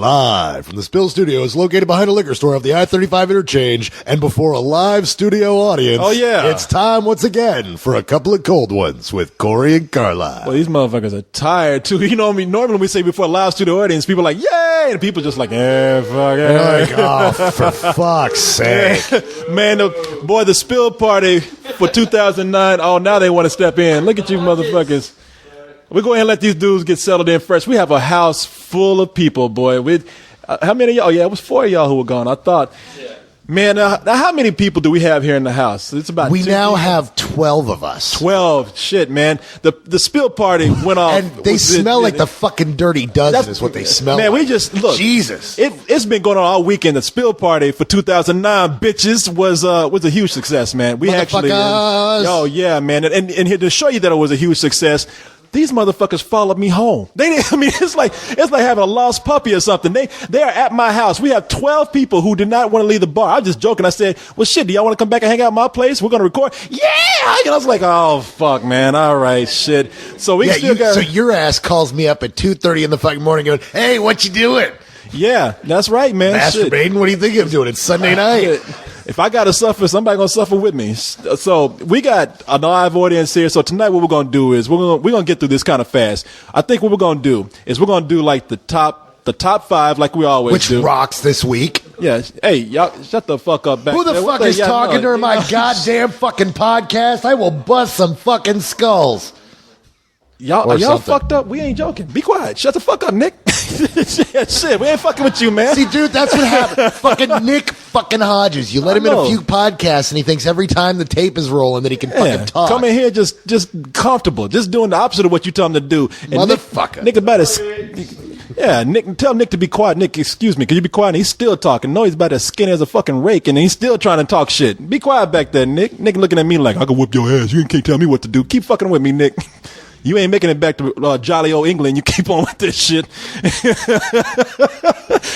Live from the Spill Studios, located behind a liquor store off the I-35 interchange, and before a live studio audience. Oh, yeah. It's time once again for a couple of cold ones with Corey and Carla. Well, these motherfuckers are tired, too. You know what I mean? Normally we say before a live studio audience, people are like, yay! And people just like, fuck it. Like, oh, for fuck's sake. Man, the Spill Party for 2009, oh, now they want to step in. Look at you motherfuckers. We're going to let these dudes get settled in first. We have a house full of people, boy. How many of y'all? Oh, yeah, it was 4 of y'all who were gone. I thought, man, now how many people do we have here in the house? It's about We now have 12 of us. 12. Shit, man. The Spill Party went off. And they smell like the fucking Dirty Dozen is what they smell man, like. we just, look. Jesus. It's been going on all weekend. The Spill Party for 2009, bitches, was a huge success, man. We actually. Oh, yeah, man. And here to show you that it was a huge success, these motherfuckers followed me home. It's like having a lost puppy or something. They are at my house. We have 12 people who did not want to leave the bar. I was just joking. I said, well, shit, do y'all want to come back and hang out at my place? We're going to record. Yeah! And I was like, oh, fuck, man. All right, shit. So we still got. So your ass calls me up at 2:30 in the fucking morning going, hey, what you doing? Yeah, that's right, man. Masturbating? What do you think I'm doing? It's Sunday night. If I got to suffer, somebody going to suffer with me. So we got a live audience here. So tonight what we're going to do is we're going to get through this kind of fast. I think what we're going to do is we're going to do like the top five like we always do. Which rocks this week. Yeah. Hey, y'all, shut the fuck up back Who the there. fuck is talking during my goddamn fucking podcast? I will bust some fucking skulls. Y'all fucked up? We ain't joking. Be quiet. Shut the fuck up, Nick. Shit, we ain't fucking with you, man. See, dude, that's what happened. Fucking Nick fucking Hodges. You let him in a few podcasts, and he thinks every time the tape is rolling that he can fucking talk. Come in here just comfortable. Just doing the opposite of what you tell him to do. And motherfucker. Nick about Nick, tell Nick to be quiet. Nick, excuse me, can you be quiet? And he's still talking. No, he's about as skinny as a fucking rake, and he's still trying to talk shit. Be quiet back there, Nick. Nick looking at me like, I can whip your ass. You can't tell me what to do. Keep fucking with me, Nick. You ain't making it back to jolly old England. You keep on with this shit.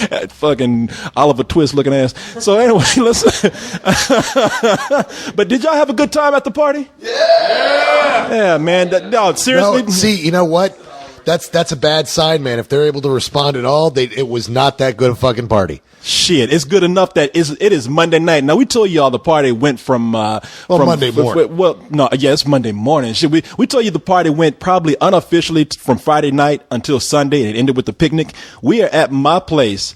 That fucking Oliver Twist looking ass. So anyway, listen. But did y'all have a good time at the party? Yeah. Yeah, man. No, seriously. No, see, you know what? That's a bad sign, man. If they're able to respond at all, it was not that good a fucking party. Shit, it's good enough that it is Monday night. Now, we told y'all the party went from Monday morning. It's Monday morning. Shit, we told you the party went probably unofficially from Friday night until Sunday. It ended with the picnic. We are at my place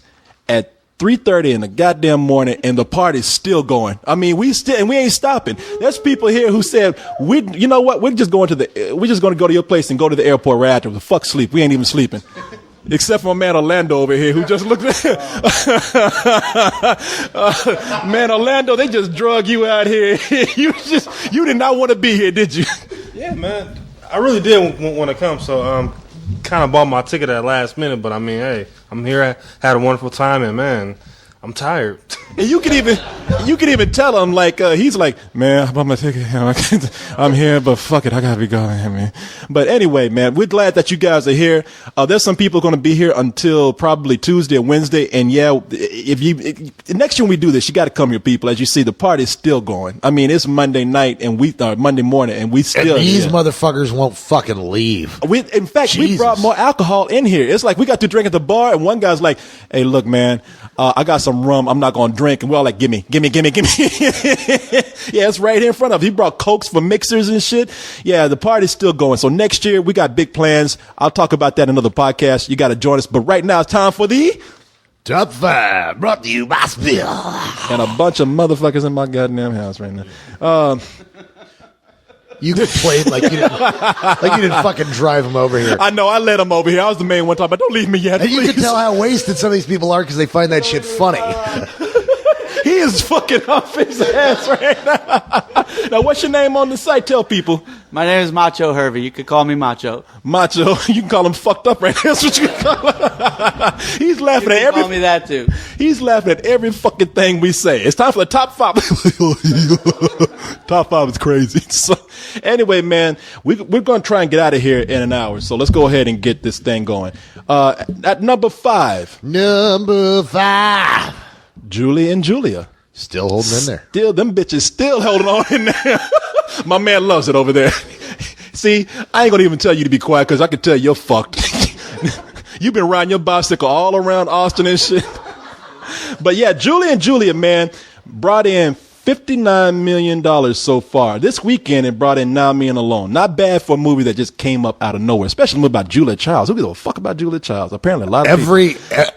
at 3:30 in the goddamn morning, and the party's still going. I mean, we ain't stopping. There's people here who said, you know what? We're just going to go to your place and go to the airport right after. The fuck sleep. We ain't even sleeping. Except for my man Orlando over here who just looked at man Orlando, they just drug you out here. You did not want to be here, did you? Yeah, man. I really did want to come, so kind of bought my ticket at last minute, but I mean, hey, I'm here. I had a wonderful time, and man, I'm tired. And you can even tell him, like, he's like, man, I bought my ticket. I'm here, but fuck it, I gotta be going, man. But anyway, man, we're glad that you guys are here. There's some people going to be here until probably Tuesday or Wednesday. And yeah, next year when we do this, you got to come here, people. As you see, the party's still going. I mean, it's Monday night and Monday morning, and we still. And these motherfuckers won't fucking leave. In fact, we brought more alcohol in here. It's like we got to drink at the bar, and one guy's like, hey, look, man, I got some rum. I'm not going to drink. And we're all like, gimme. Yeah, it's right here in front of him. He brought Cokes for mixers and shit. Yeah, the party's still going. So next year, we got big plans. I'll talk about that in another podcast. You got to join us. But right now, it's time for the Top 5, brought to you by Spill. And a bunch of motherfuckers in my goddamn house right now. You could play it like you didn't fucking drive him over here. I know, I led him over here. I was the main one time, but don't leave me yet, and please. You can tell how wasted some of these people are because they find that shit funny. He is fucking off his ass right now. Now, what's your name on the site? Tell people. My name is Macho Hervey. You could call me Macho. Macho. You can call him fucked up right now. That's what you can call him. He's laughing at every. Call me that too. He's laughing at every fucking thing we say. It's time for the top 5. Top 5 is crazy. So, anyway, man, we're going to try and get out of here in an hour. So let's go ahead and get this thing going. At number 5. Number 5. Julie and Julia. Still holding in there. Still, them bitches still holding on in there. My man loves it over there. See, I ain't going to even tell you to be quiet because I can tell you're fucked. You've been riding your bicycle all around Austin and shit. But yeah, Julie and Julia, man, brought in $59 million so far. This weekend, it brought in $9 million alone. Not bad for a movie that just came up out of nowhere, especially a movie about Julia Childs. Who gives a fuck about Julia Childs? Apparently, a lot of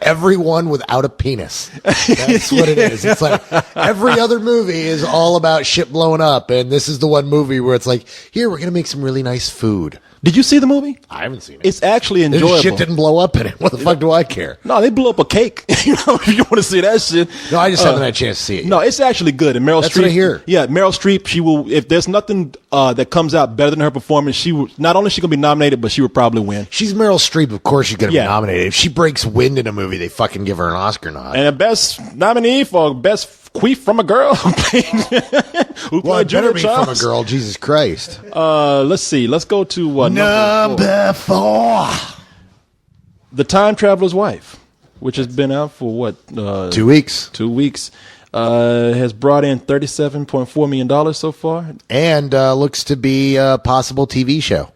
everyone without a penis. That's what it is. It's like every other movie is all about shit blowing up, and this is the one movie where it's like, here, we're gonna make some really nice food. Did you see the movie? I haven't seen it. It's actually enjoyable. This shit didn't blow up in it. What the fuck do I care? No, they blew up a cake. You know, if you want to see that shit. No, I just haven't had a chance to see it. No, it's actually good. And Meryl Streep. That's what I hear. Yeah, Meryl Streep. She will. If there's nothing that comes out better than her performance, she will. Not only is she gonna be nominated, but she would probably win. She's Meryl Streep. Of course, she's gonna be nominated. If she breaks wind in a movie, they fucking give her an Oscar nod. And a best nominee for best queef from a girl. Well, it better be from a girl. Jesus Christ. Let's see. Let's go to number 4. The Time Traveler's Wife, which has been out for what? 2 weeks. 2 weeks. Has brought in $37.4 million so far. And looks to be a possible TV show.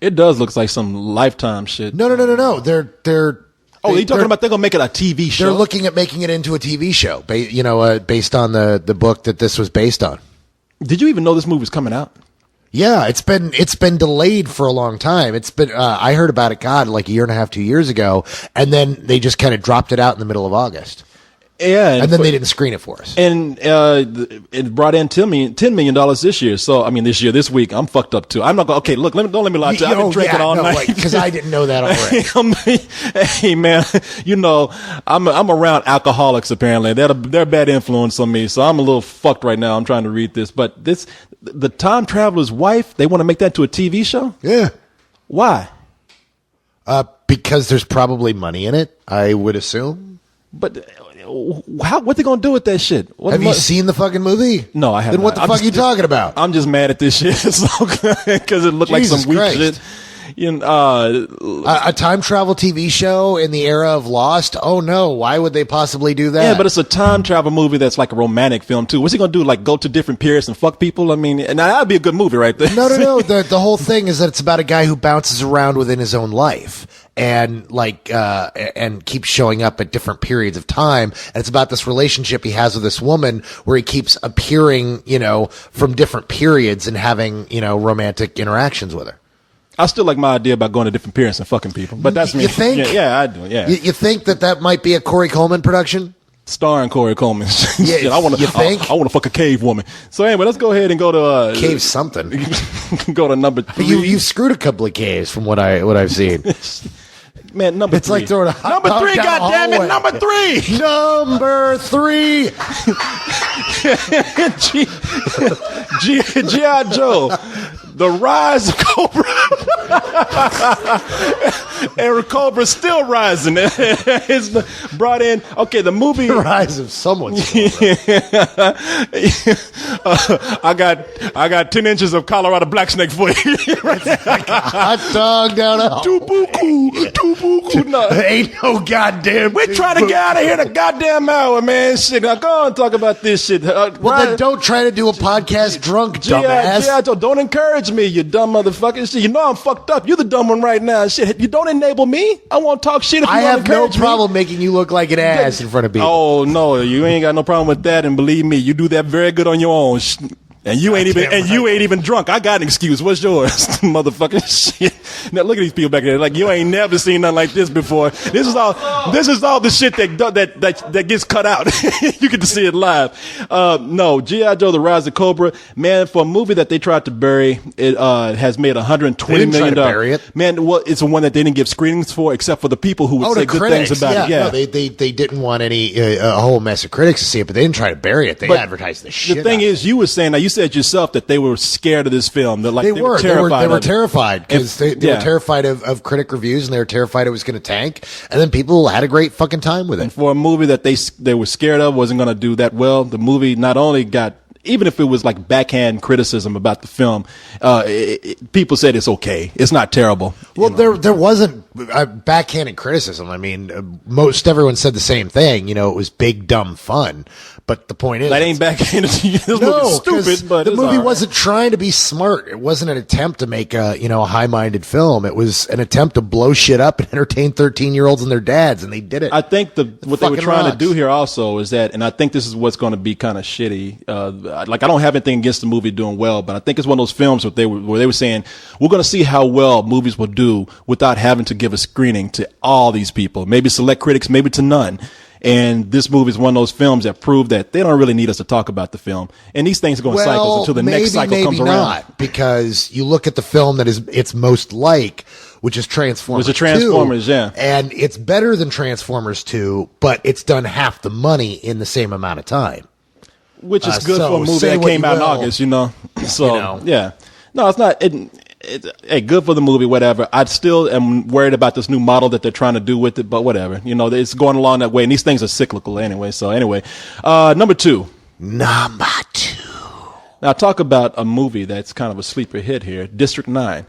It does look like some Lifetime shit. No. They're you're talking about they're going to make it a TV show? They're looking at making it into a TV show, based on the book that this was based on. Did you even know this movie was coming out? Yeah, it's been delayed for a long time. It's been I heard about it, God, like a year and a half, 2 years ago, and then they just kind of dropped it out in the middle of August. Yeah, and then they didn't screen it for us. And it brought in $10 million this year. So I mean, this week, I'm fucked up too. I'm not going. Okay, look, don't let me lie to you. I've been drinking all night because I didn't know that already. Hey man, I'm around alcoholics. Apparently, they're a bad influence on me. So I'm a little fucked right now. I'm trying to read this, but the Time Traveler's Wife. They want to make that to a TV show. Yeah. Why? Because there's probably money in it, I would assume. But what they gonna do with that shit? Have you seen the fucking movie? No, I haven't. Then what the fuck are you talking about? I'm just mad at this shit because it looked like some weak shit. A time travel TV show in the era of Lost? Oh no, why would they possibly do that? Yeah, but it's a time travel movie that's like a romantic film too. What's he gonna do? Like go to different periods and fuck people? I mean, and that'd be a good movie right there. No. The whole thing is that it's about a guy who bounces around within his own life. And and keeps showing up at different periods of time. And it's about this relationship he has with this woman where he keeps appearing, from different periods and having, romantic interactions with her. I still like my idea about going to different periods and fucking people, but that's me. You think? Yeah, I do. Yeah. You think that might be a Corey Coleman production? Starring Corey Coleman. Yeah, I want to fuck a cave woman. So anyway, let's go ahead and go to cave something. Go to number 3. You've screwed a couple of caves from what I've seen. Man, number 3. It's like throwing a hot number dog 3. down God damn it, number 3. Number 3. G.I. Joe, The Rise of Cobra. And Cobra's still rising. It's brought in. Okay, the movie. The rise of someone's. I got 10 inches of Colorado black snake for you. Hot dog down a hole. Tubuku. No. Ain't no goddamn. We're trying to get out of here in a goddamn hour, man. Shit. Now go on and talk about this shit. Well, then don't try to do a podcast drunk, dumbass. G.I. Joe, don't encourage me, you dumb motherfucker. Shit, you know I'm fucked up. You're the dumb one right now. Shit, you don't enable me. I won't talk shit if you I don't have no encourage me. problem making you look like an ass in front of people. Oh no, you ain't got no problem with that. And believe me, you do that very good on your own. And you ain't even drunk. I got an excuse. What's yours, motherfucker? Shit. Now look at these people back there. Like you ain't never seen nothing like this before. This is all the shit that gets cut out. You get to see it live. No, G.I. Joe: The Rise of Cobra. Man, for a movie that they tried to bury, it has made $120 million. Bury it. Man, well, it's the one that they didn't give screenings for, except for the people who would say good things about it. Yeah, no, they didn't want a whole mess of critics to see it, but they didn't try to bury it. They advertised the shit. The thing is, you were saying now you said yourself that they were scared of this film. That like they were terrified. They were terrified because they were terrified of critic reviews, and they were terrified it was going to tank. And then people had a great fucking time with it. And for a movie that they were scared of wasn't going to do that well, the movie not only got even if it was like backhand criticism about the film, people said it's okay. It's not terrible. Well, there wasn't backhanded criticism. I mean, most everyone said the same thing. You know, it was big, dumb fun. But the point is, that ain't backhanded. This movie's stupid, but the movie right. wasn't trying to be smart. It wasn't an attempt to make a high-minded film. It was an attempt to blow shit up and entertain 13-year-olds and their dads, and they did it. I think what they were trying rocks. to do here also is that, and I think this is what's going to be kind of shitty. Like I don't have anything against the movie doing well, but I think it's one of those films where they were saying we're going to see how well movies will do without having to give a screening to all these people, maybe select critics, maybe to none. And this movie is one of those films that prove that they don't really need us to talk about the film. And these things go in cycles until the next cycle comes around. Not, because you look at the film that is it's most like, which is Transformers 2, yeah. And it's better than Transformers 2, but it's done half the money in the same amount of time. Which is good so for a movie say that what came you out in will. August, So, You know. yeah. No, it's not. Hey, good for the movie, whatever. I still am worried about this new model that they're trying to do with it, but whatever. It's going along that way, and these things are cyclical anyway. So anyway, number two. Now, Talk about a movie that's kind of a sleeper hit here, District 9.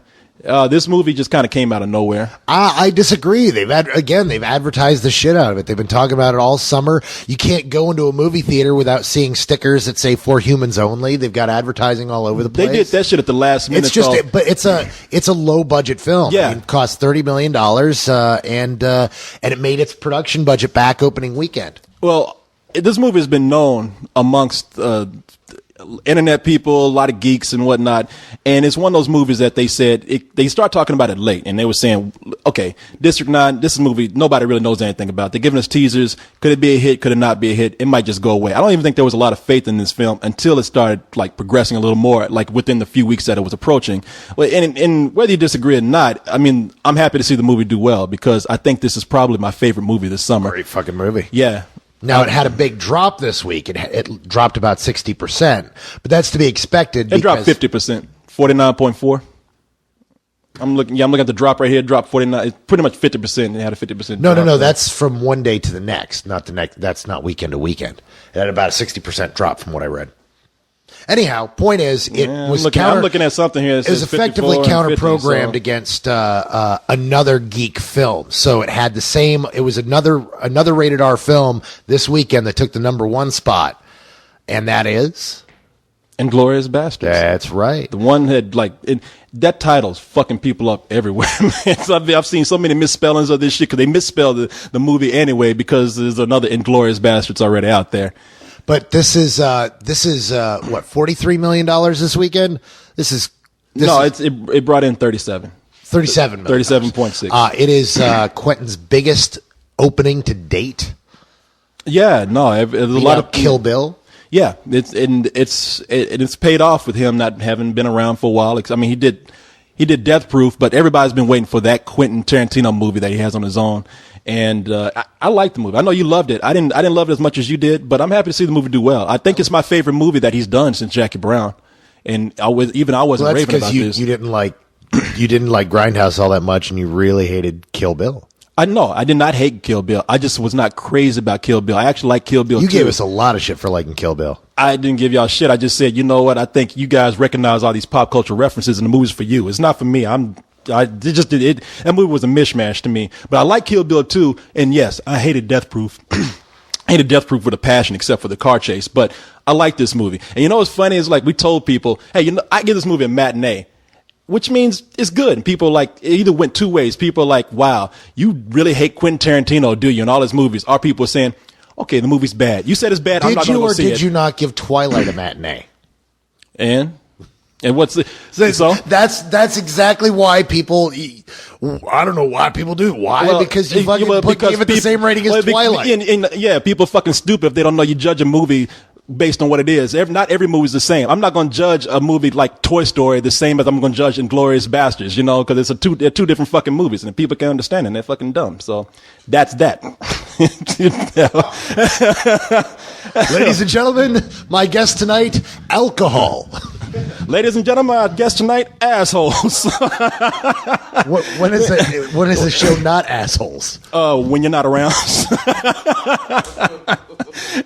This movie just kind of came out of nowhere. I disagree. They've advertised the shit out of it. They've been talking about it all summer. You can't go into a movie theater without seeing stickers that say "For Humans Only." They've got advertising all over the place. They did that shit at the last minute. It's just, but it's a low budget film. Yeah. I mean, it cost $30 million, and it made its production budget back opening weekend. Well, this movie has been known amongst internet people, a lot of geeks and whatnot, and it's one of those movies that they said they start talking about it late, and they were saying, okay, District 9, this is a movie nobody really knows anything about. They're giving us teasers. Could it be a hit? Could it not be a hit? It might just go away. I don't even think there was a lot of faith in this film until it started like progressing a little more, like within the few weeks that it was approaching. Well, and whether you disagree or not, I mean, I'm happy to see the movie do well because I think this is probably my favorite movie this summer. Great fucking movie. Yeah. Now, it had a big drop this week. It dropped about 60%, but that's to be expected. It dropped 50%, 49.4. I'm looking at the drop right here. It dropped 49. It's pretty much 50%. It had a 50%. No. That's from one day to the next, not the next. That's not weekend to weekend. It had about a 60% drop from what I read. Anyhow, point is, I'm looking at something here. It was effectively counter-programmed against another geek film. So it had the same. It was another rated R film this weekend that took the #1 spot, and that is Inglourious Basterds. That's right. The one had that title's fucking people up everywhere. Man. So I've seen so many misspellings of this shit because they misspelled the movie anyway because there's another Inglourious Basterds already out there. But this is what, $43 million this weekend? It brought in 37. 37 million. 37.6. It is Quentin's biggest opening to date. Yeah, no, there's a lot of Kill Bill. Yeah, it's paid off with him not having been around for a while. I mean, he did Death Proof, but everybody's been waiting for that Quentin Tarantino movie that he has on his own. And I like the movie. I know you loved it. I didn't love it as much as you did, but I'm happy to see the movie do well. I think it's my favorite movie that he's done since Jackie Brown. And I wasn't raving about this. You didn't like Grindhouse all that much, and you really hated Kill Bill. I know. I did not hate Kill Bill. I just was not crazy about Kill Bill. I actually like Kill Bill You too. gave us a lot of shit for liking Kill Bill. I didn't give y'all shit. I just said, you know what? I think you guys recognize all these pop culture references, and the movie's for you. It's not for me. That movie was a mishmash to me. But I like Kill Bill too. And yes, I hated Death Proof. I hated Death Proof with a passion, except for the car chase. But I like this movie. And you know what's funny is we told people, hey, I give this movie a matinee, which means it's good. And people it either went two ways. People are like, wow, you really hate Quentin Tarantino, do you? And all his movies. Or people are saying, okay, the movie's bad. You said it's bad. I'm not going to go see it. Did you not give Twilight a matinee? And what's that's exactly why people. I don't know why people do. Why? Well, because you fucking give it the same rating as Twilight. Yeah, people are fucking stupid if they don't know you judge a movie based on what it is. Not every movie is the same. I'm not going to judge a movie like Toy Story the same as I'm going to judge Inglourious Basterds, because they're two different fucking movies, and people can understand it, and they're fucking dumb. So that's that. Ladies and gentlemen, my guest tonight, alcohol. Ladies and gentlemen, our guest tonight, assholes. When is the show not assholes? When you're not around.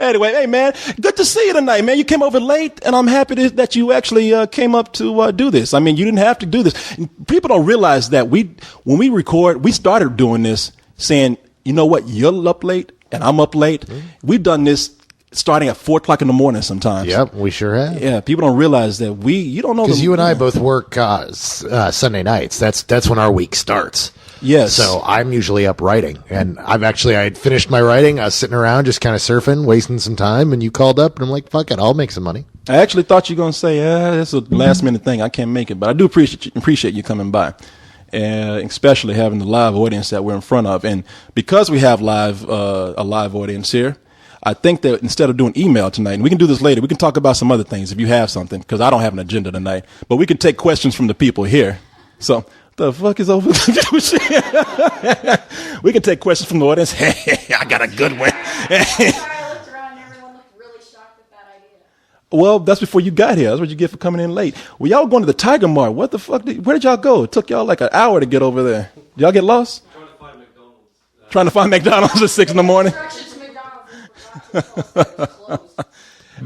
Anyway, hey man, good to see you tonight, man. You came over late, and I'm happy that you actually came up to do this. I mean, you didn't have to do this. People don't realize that when we record, we started doing this saying, you know what, you're up late and I'm up late. We've done this starting at 4 o'clock in the morning sometimes. Yep, we sure have. Yeah, people don't realize that you don't know. Because you and I both work Sunday nights. That's when our week starts. Yes. So I'm usually up writing, and I had finished my writing. I was sitting around just kind of surfing, wasting some time, and you called up, and I'm like, fuck it, I'll make some money. I actually thought you were going to say, that's a last minute thing. I can't make it, but I do appreciate you coming by. And especially having the live audience that we're in front of. And because we have a live audience here, I think that instead of doing email tonight, and we can do this later, we can talk about some other things if you have something, because I don't have an agenda tonight, but we can take questions from the people here. So, the fuck is over? We can take questions from the audience. Hey, I got a good one. Well, that's before you got here. That's what you get for coming in late. Well, y'all going to the Tiger Mart. What the fuck? Where did y'all go? It took y'all like an hour to get over there. Did y'all get lost? Trying to find McDonald's at 6 in the morning?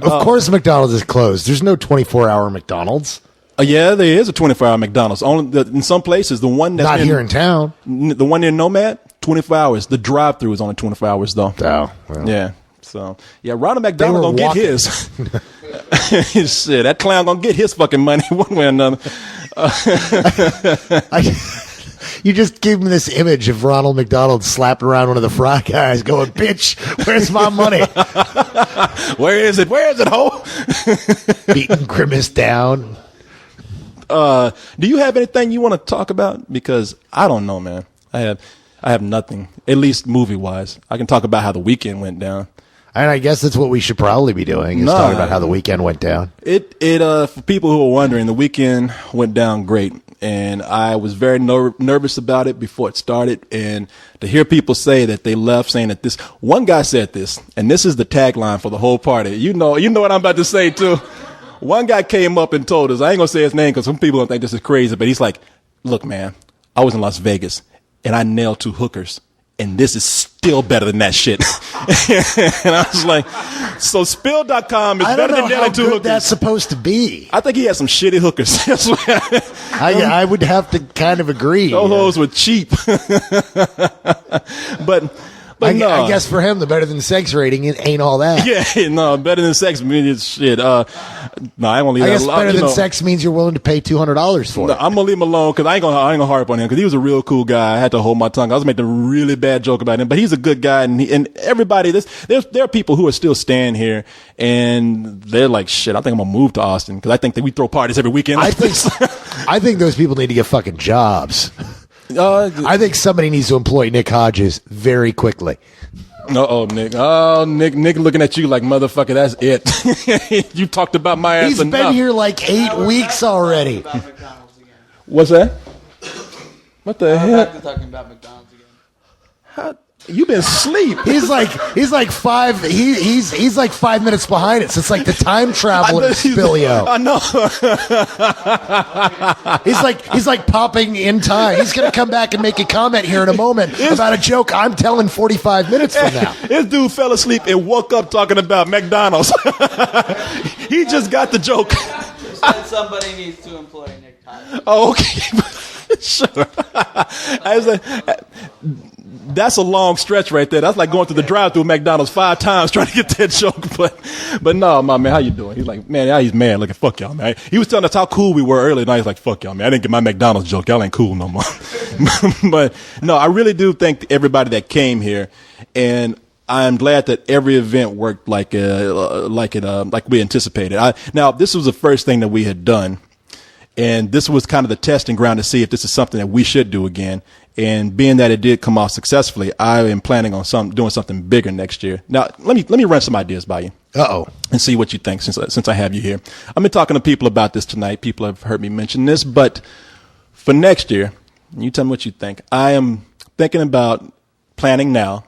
Of course McDonald's is closed. There's no 24-hour McDonald's. Yeah, there is a 24-hour McDonald's. Only in some places, the one that's not here in town. The one in Nomad, 24 hours. The drive-through is only 24 hours, though. Oh, well. Yeah. So, yeah, Ronald McDonald gonna get his. Shit, that clown gonna get his fucking money one way or another. You just gave me this image of Ronald McDonald slapping around one of the fry guys going, bitch, where's my money? Where is it? Where is it, ho? Beating Grimace down. Do you have anything you want to talk about? Because I don't know, man. I have nothing, at least movie-wise. I can talk about how the weekend went down. And I guess that's what we should probably be doing, is talking about how the weekend went down. For people who are wondering, the weekend went down great. And I was very nervous about it before it started. And to hear people say that they left saying that this, one guy said this, and this is the tagline for the whole party. You know what I'm about to say too. One guy came up and told us, I ain't gonna say his name because some people don't think this is crazy, but he's like, look, man, I was in Las Vegas and I nailed 2 hookers. And this is still better than that shit. And I was like, so Spill.com is better than nailing 2 hookers. That's supposed to be. I think he had some shitty hookers. I would have to kind of agree. Those hoes were cheap. But no. I guess for him, the better than sex rating ain't all that. Yeah, no, better than sex means shit. No, I won't leave I that guess alone. better than sex means you're willing to pay $200 for it. I'm gonna leave him alone because I ain't gonna harp on him because he was a real cool guy. I had to hold my tongue. I was making a really bad joke about him, but he's a good guy, and everybody. There are people who are still staying here, and they're like, shit. I think I'm gonna move to Austin because I think that we throw parties every weekend. I think those people need to get fucking jobs. I think somebody needs to employ Nick Hodges very quickly. Nick. Oh, Nick looking at you like, motherfucker, that's it. You talked about my ass enough. He's been here like 8 weeks already. What's that? What the hell? Back to talking about McDonald's again. How? You been asleep. He's like 5 minutes behind it. So it's like the time traveler Spillio. I know. He's like popping in time. He's gonna come back and make a comment here in a moment about a joke I'm telling 45 minutes from now. This dude fell asleep and woke up talking about McDonald's. He just got the joke. You said somebody needs to employ Nick Hodges. Oh, okay. Sure. That's a long stretch right there. That's like going through the drive-through McDonald's 5 times trying to get that joke. But no, my man, how you doing? He's like, man, he's mad. Looking, fuck y'all, man. He was telling us how cool we were earlier. Now he's like, fuck y'all, man. I didn't get my McDonald's joke. Y'all ain't cool no more. But no, I really do thank everybody that came here, and I'm glad that every event worked like we anticipated. Now, this was the first thing that we had done. And this was kind of the testing ground to see if this is something that we should do again. And being that it did come off successfully, I am planning on doing something bigger next year. Now, let me run some ideas by you. Uh-oh. And see what you think since I have you here. I've been talking to people about this tonight. People have heard me mention this. But for next year, you tell me what you think. I am thinking about planning now,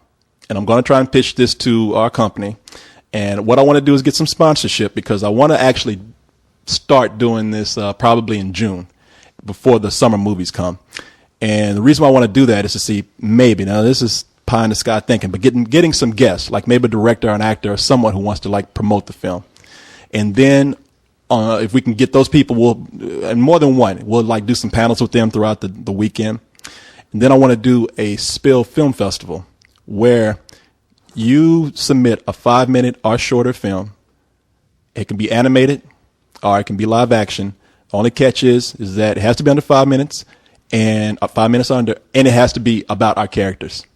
and I'm going to try and pitch this to our company. And what I want to do is get some sponsorship because I want to actually start doing this probably in June, before the summer movies come. And the reason why I want to do that is to see maybe, now this is pie in the sky thinking, but getting some guests, like maybe a director or an actor or someone who wants to like promote the film. And then if we can get those people, and more than one, we'll like do some panels with them throughout the weekend. And then I want to do a Spill Film Festival where you submit a 5-minute or shorter film. It can be animated or it can be live action. The only catch is that it has to be under 5 minutes and 5 minutes under, and it has to be about our characters.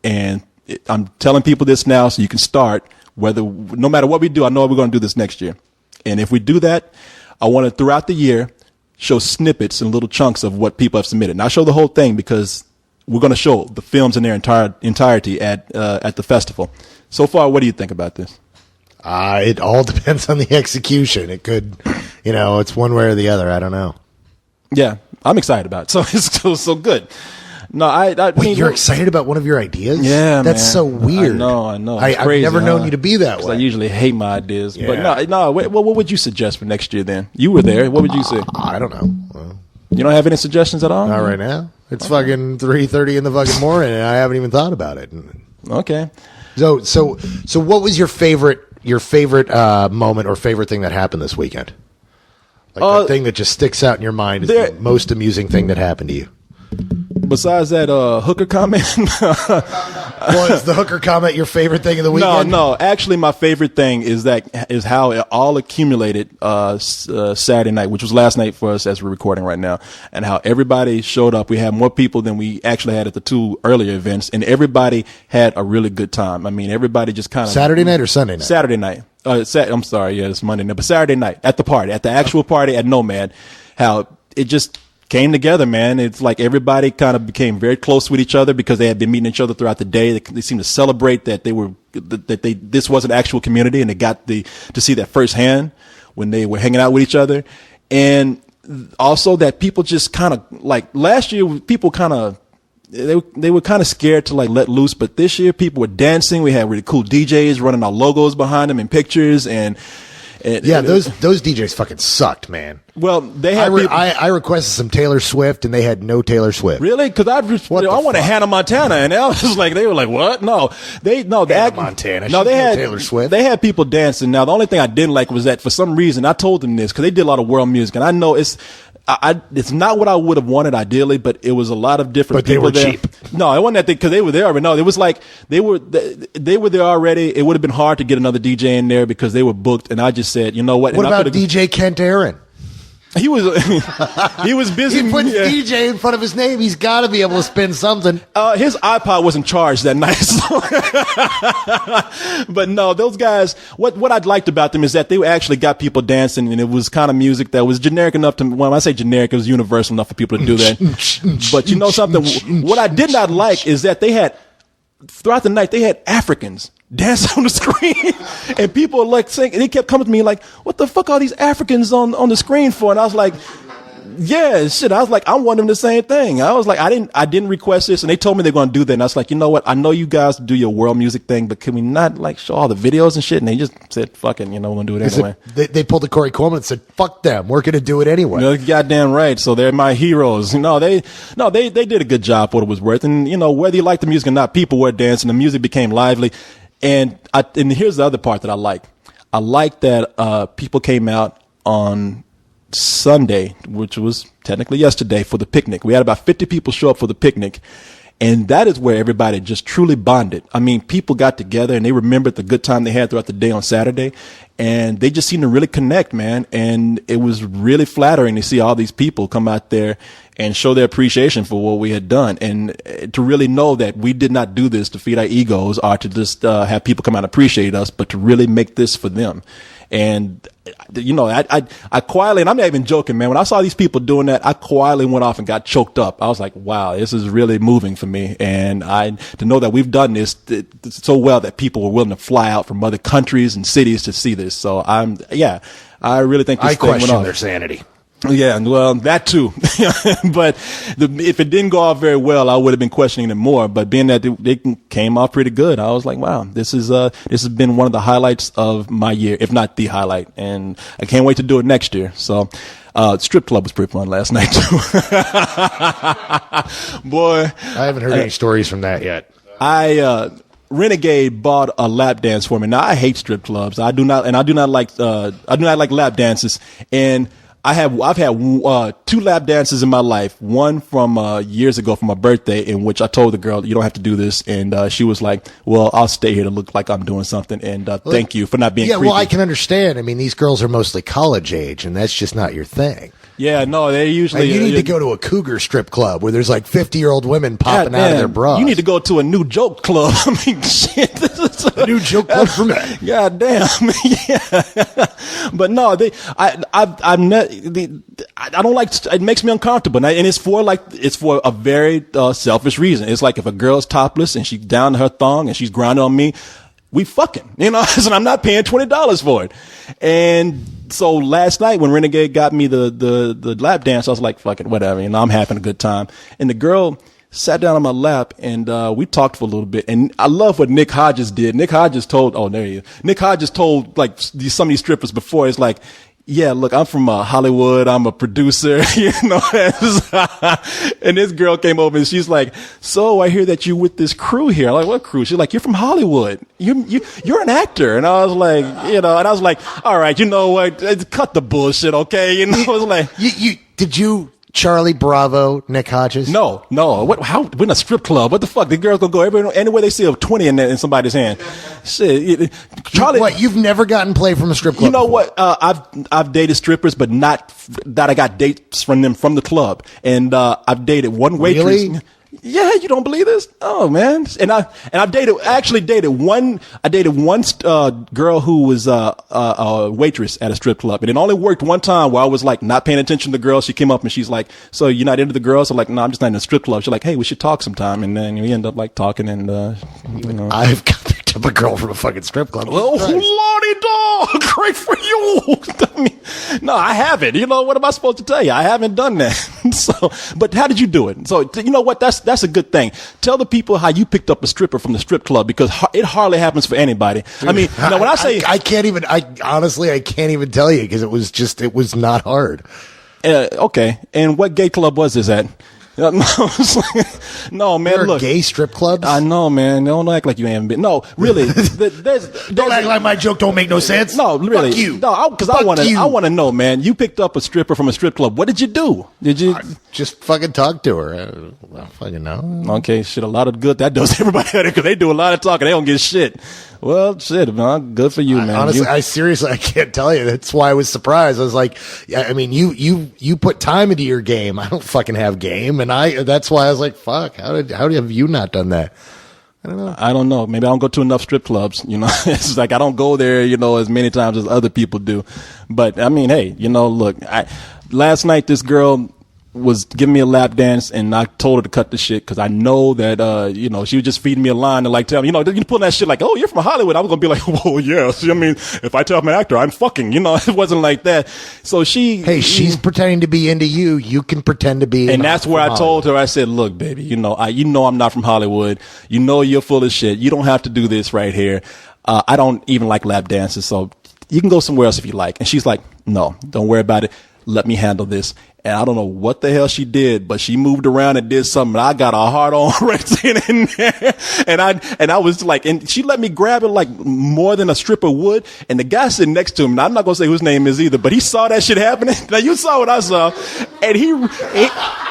And I'm telling people this now so you can start, no matter what we do, I know we're going to do this next year. And if we do that, I want to, throughout the year, show snippets and little chunks of what people have submitted. Not show the whole thing because we're going to show the films in their entirety at the festival. So far, what do you think about this? It all depends on the execution. It could, it's one way or the other. I don't know. Yeah, I'm excited about it. So it's so good. No, Wait, you're excited about one of your ideas? Yeah, that's man. so weird. I know. I've never known you to be that way. I usually hate my ideas. Yeah. But no. What would you suggest for next year then? You were there. What would you say? I don't know. Well, you don't have any suggestions at all? not right now. It's fucking 3:30 in the fucking morning, and I haven't even thought about it. Okay. So what was your favorite moment or favorite thing that happened this weekend? Like the thing that just sticks out in your mind is the most amusing thing that happened to you. Besides that hooker comment? Well, is the hooker comment your favorite thing of the weekend? No. Actually, my favorite thing is how it all accumulated Saturday night, which was last night for us as we're recording right now, and how everybody showed up. We had more people than we actually had at the two earlier events, and everybody had a really good time. I mean, everybody just kind of... Saturday night or Sunday night? Saturday night. I'm sorry, yeah, it's Monday night, but Saturday night at the actual party at Nomad, how it just came together, man. It's like everybody kind of became very close with each other because they had been meeting each other throughout the day. They seemed to celebrate that this was an actual community, and they got to see that firsthand when they were hanging out with each other. And also that people just kind of like last year, people kind of, they were kind of scared to like let loose, but this year people were dancing. We had really cool DJs running our logos behind them in pictures, and those DJs fucking sucked, man. Well, they had. I requested some Taylor Swift, and they had no Taylor Swift. Really? Because I wanted Hannah Montana, and I was like, they were like, what? No, Montana. No, they had Taylor Swift. They had people dancing. Now, the only thing I didn't like was that for some reason I told them this because they did a lot of world music, and I know it's not what I would have wanted ideally, but it was a lot of different people there. But they were cheap. No, it wasn't that because they were there already. No, it was like they were there already. It would have been hard to get another DJ in there because they were booked, and I just said, you know what? What about DJ Kent Aaron? He was busy. He puts DJ in front of his name. He's got to be able to spin something. His iPod wasn't charged that night. But no, those guys, what I liked about them is that they actually got people dancing, and it was kind of music that was generic enough to, when I say generic, it was universal enough for people to do that. But you know something? What I did not like is that throughout the night, they had Africans dance on the screen, and people like saying, and they kept coming to me like, what the fuck are these Africans on the screen for? And I was like, yeah, shit. I was like, I want them the same thing. I was like, I didn't request this, and they told me they're going to do that. And I was like, you know what? I know you guys do your world music thing, but can we not like show all the videos and shit? And they just said, fuck it, we're going to do it anyway. They pulled the Corey Coleman and said, fuck them. We're going to do it anyway. You know, goddamn right. So they're my heroes. They did a good job for what it was worth. And whether you like the music or not, people were dancing. The music became lively. And here's the other part that I like. I like that people came out on Sunday, which was technically yesterday, for the picnic. We had about 50 people show up for the picnic. And that is where everybody just truly bonded. I mean, people got together and they remembered the good time they had throughout the day on Saturday. And they just seemed to really connect, man. And it was really flattering to see all these people come out there and show their appreciation for what we had done. And to really know that we did not do this to feed our egos or to just have people come out and appreciate us, but to really make this for them. And, I quietly, and I'm not even joking, man, when I saw these people doing that, I quietly went off and got choked up. I was like, wow, this is really moving for me. And to know that we've done this so well that people were willing to fly out from other countries and cities to see this. So I really think this thing went off. I question their sanity. Yeah, well, that too. But if it didn't go off very well, I would have been questioning it more. But being that they came off pretty good, I was like, wow, this has been one of the highlights of my year, if not the highlight. And I can't wait to do it next year. So, strip club was pretty fun last night too. Boy, I haven't heard any stories from that yet. Renegade bought a lap dance for me. Now I hate strip clubs. I do not like lap dances. And I've had 2 lap dances in my life. One from years ago for my birthday, in which I told the girl, "You don't have to do this," and she was like, "Well, I'll stay here to look like I'm doing something." And thank you for not being. Yeah, creepy. well, I can understand. I mean, these girls are mostly college age, and that's just not your thing. Yeah, no, they usually. Like, you need to go to a cougar strip club where there's like 50-year-old women popping out of their bras. You need to go to a new joke club. I mean, shit. This is a new joke club for me. God damn. Yeah. But no, I don't like. It makes me uncomfortable, and it's for a very selfish reason. It's like if a girl's topless and she's down to her thong and she's grinding on me, we fucking, and I'm not paying $20 for it. And so last night when Renegade got me the lap dance, I was like, fuck it, whatever. I'm having a good time. And the girl sat down on my lap and we talked for a little bit. And I love what Nick Hodges did. Nick Hodges told like some of these strippers before, it's like, yeah, look, I'm from Hollywood. I'm a producer, and this girl came over and she's like, "So I hear that you with this crew here." I'm like, "What crew?" She's like, "You're from Hollywood. You're an actor." And I was like, all right, you know what? Cut the bullshit, okay? I was like, did you Charlie Bravo Nick Hodges? No. What? How? We're in a strip club. What the fuck? The girls gonna go anywhere they see a 20 in somebody's hand. Shit, Charlie. What? You've never gotten play from a strip club? You know before? What? I've dated strippers, but not that I got dates from them from the club. And I've dated one waitress. Really? Yeah, you don't believe this? Oh man! And I dated one girl who was a waitress at a strip club, and it only worked one time where I was like not paying attention to the girl. She came up and she's like, "So you're not into the girls?" I'm like, "No, I'm just not in a strip club." She's like, "Hey, we should talk sometime," and then we end up like talking and I've picked up a girl from a fucking strip club. Oh, lordy dog! Great for you. I mean, no, I haven't. What am I supposed to tell you? I haven't done that. So, but how did you do it? So, you know what? That's a good thing. Tell the people how you picked up a stripper from the strip club, because it hardly happens for anybody. I mean, when I say I can't even. I can't even tell you because it was not hard. Okay, and what gay club was this at? No, no, man. There are look, gay strip clubs. I know, man. Don't act like you haven't been. No, really. Don't act like my joke don't make no sense. No, really. Fuck you. No, because I want to know, man. You picked up a stripper from a strip club. What did you do? Did you just fucking talk to her? I don't fucking know. Okay, shit. A lot of good that does everybody out there, because they do a lot of talking. They don't get shit. Well, shit, man. Good for you, man. Honestly, I seriously, I can't tell you. That's why I was surprised. I was like, I mean, you put time into your game. I don't fucking have game, and that's why I was like, fuck. How have you not done that? I don't know. Maybe I don't go to enough strip clubs. It's like I don't go there, as many times as other people do. But I mean, hey, look, last night this girl was giving me a lap dance, and I told her to cut the shit because I know that, she was just feeding me a line and like tell me, you pulling that shit like, oh, you're from Hollywood. I was going to be like, whoa, yes. I mean, if I tell I'm an actor, I'm fucking, it wasn't like that. So she's pretending to be into you. You can pretend to be. And that's where I told her, I said, look, baby, I'm not from Hollywood. You're full of shit. You don't have to do this right here. I don't even like lap dances. So you can go somewhere else if you like. And she's like, no, don't worry about it. Let me handle this. And I don't know what the hell she did, but she moved around and did something. I got a hard on right in there. And I was like, and she let me grab it like more than a stripper would. And the guy sitting next to him, and I'm not going to say whose name is either, but he saw that shit happening. Now you saw what I saw. And he